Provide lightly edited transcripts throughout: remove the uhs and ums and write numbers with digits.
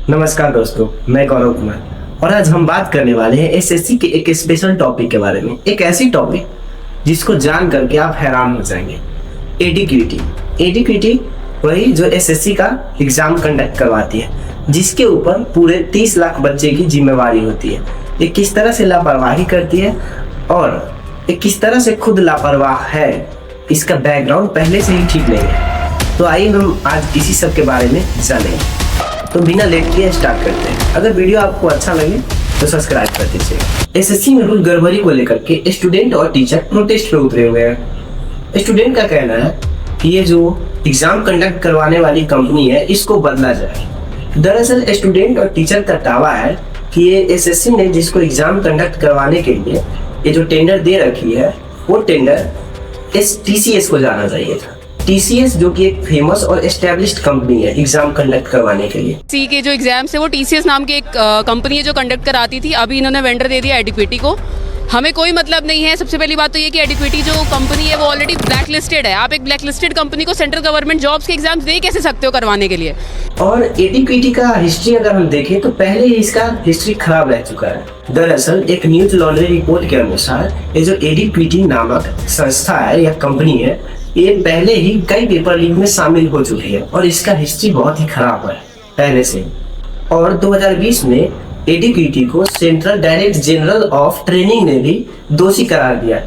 नमस्कार दोस्तों, मैं गौरव कुमार और आज हम बात करने वाले हैं एसएससी के एक स्पेशल टॉपिक के बारे में। एक ऐसी टॉपिक जिसको जान करके आप हैरान हो जाएंगे। एडीक्यूटी। एडीक्यूटी वही जो एसएससी का एग्जाम कंडक्ट करवाती है, जिसके ऊपर पूरे 30 लाख बच्चे की जिम्मेवारी होती है। ये किस तरह से लापरवाही करती है और ये किस तरह से खुद लापरवाह है, इसका बैकग्राउंड पहले से ही ठीक नहीं है। तो आइए हम आज इसी सब के बारे में जानेंगे। तो बिना लेट किए स्टार्ट करते हैं। अगर वीडियो आपको अच्छा लगे तो सब्सक्राइब कर दीजिए। एसएससी में रूल गड़बड़ी को लेकर के स्टूडेंट और टीचर प्रोटेस्ट पे उतरे हुए हैं। स्टूडेंट का कहना है कि ये जो एग्जाम कंडक्ट करवाने वाली कंपनी है, इसको बदला जाए। दरअसल स्टूडेंट और टीचर का दावा है कि ये एसएससी ने जिसको एग्जाम कंडक्ट करवाने के लिए ये जो टेंडर दे रखी है, वो टेंडर टीसीएस को जाना चाहिए था। टीसीएस जो कि एक फेमस और एस्टेब्लिश्ड कंपनी है एग्जाम कंडक्ट करवाने के लिए। सी के जो एग्जाम्स है वो टीसीएस नाम की एक कंपनी है जो कंडक्ट कराती थी। अभी इन्होंने वेंडर दे दिया एडिक्विटी को। हमें कोई मतलब नहीं है। सबसे पहली बात तो ये कि एडिक्विटी जो कंपनी है वो ऑलरेडी ब्लैक लिस्टेड है। आप एक ब्लैक लिस्टेड कंपनी को सेंट्रल गवर्नमेंट जॉब्स के एग्जाम्स दे कैसे सकते हो करवाने के लिए। और एडिक्विटी का हिस्ट्री अगर हम देखें तो पहले ही इसका हिस्ट्री खराब रह चुका है। दरअसल एक न्यूज लॉन्ड्री रिपोर्ट के अनुसार ये जो एडिक्विटी नामक संस्था है या कंपनी है, ये पहले ही कई पेपर लीक में शामिल हो चुकी है और इसका हिस्ट्री बहुत ही खराब है पहले से। और 2020 में एडिक्विटी को central direct general of training ने भी दोषी करार दिया।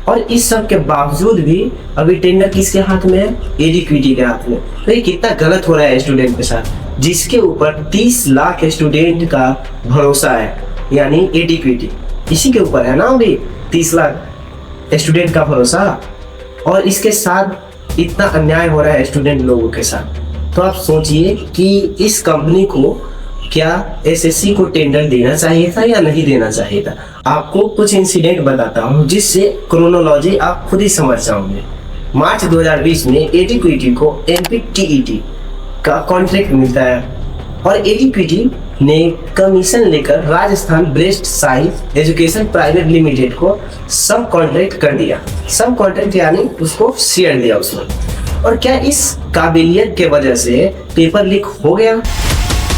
और इस सब के बावजूद भी अभी टेंडर किसके हाथ में है? एडिक्विटी के हाथ में। तो ये कितना गलत हो रहा है स्टूडेंट के साथ, जिसके ऊपर 30 लाख स्टूडेंट का भरोसा है, यानी एडिक्विटी इसी के ऊपर है ना। अभी 30 लाख स्टूडेंट का भरोसा, और इसके साथ इतना अन्याय हो रहा है स्टूडेंट लोगों के साथ। तो आप सोचिए कि इस कंपनी को क्या एसएससी को टेंडर देना चाहिए था या नहीं देना चाहिए था। आपको कुछ इंसिडेंट बताता हूँ जिससे क्रोनोलॉजी आप खुद ही समझ जाओगे। मार्च 2020 में एडिक्विटी को एमपीटीईटी का कॉन्ट्रैक्ट मिलता है और एडिक्विटी ने कमीशन लेकर Rajasthan breast science education private limited को सब कॉन्ट्रैक्ट कर दिया। सब कॉन्ट्रैक्ट यानी उसको शेयर दिया उसमें। और क्या इस काबिलियत के वजह से पेपर लीक हो गया?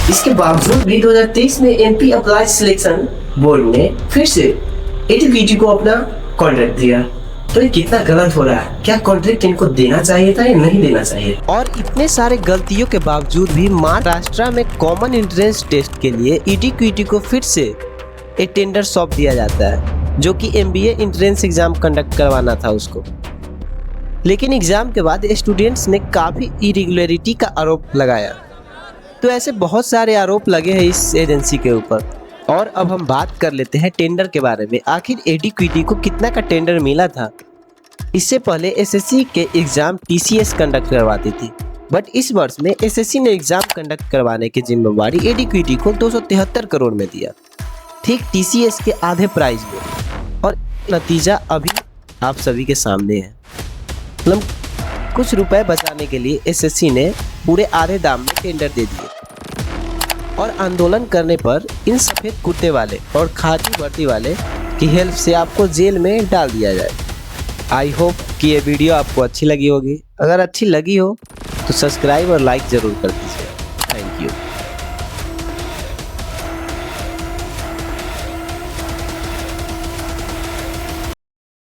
इसके बावजूद भी 2023 में एमपी अप्लाई सिलेक्शन बोर्ड ने फिर से एडिक्विटी को अपना कॉन्ट्रैक्ट दिया। तो ये कितना गलत हो रहा है। क्या कॉन्ट्रैक्ट इनको देना चाहिए था या नहीं देना चाहिए? और इतने सारे गलतियों के बावजूद भी महाराष्ट्र में कॉमन एंट्रेंस टेस्ट के लिए एडिक्विटी को फिर से एक टेंडर सौंप दिया जाता है, जो कि एमबीए एंट्रेंस एग्जाम कंडक्ट करवाना था उसको। लेकिन एग्जाम के बाद स्टूडेंट्स ने काफ़ी इरेगुलरिटी का आरोप लगाया। तो ऐसे बहुत सारे आरोप लगे हैं इस एजेंसी के ऊपर। और अब हम बात कर लेते हैं टेंडर के बारे में। आखिर एडिक्विटी को कितना का टेंडर मिला था? इससे पहले एसएससी के एग्जाम टीसीएस कंडक्ट करवाती थी, बट इस वर्ष में एसएससी ने एग्जाम कंडक्ट करवाने की जिम्मेवारी एडिक्विटी को 273 करोड़ में दिया, ठीक टीसीएस के आधे प्राइस में। और नतीजा अभी आप सभी के सामने है। मतलब कुछ रुपए बचाने के लिए एसएससी ने पूरे आधे दाम में टेंडर दे दिए और आंदोलन करने पर इन सफ़ेद कुर्ते वाले और खाकी वर्दी वाले की हेल्प से आपको जेल में डाल दिया जाए। आई होप कि ये वीडियो आपको अच्छी लगी होगी। अगर अच्छी लगी हो तो सब्सक्राइब और लाइक ज़रूर कर दीजिए।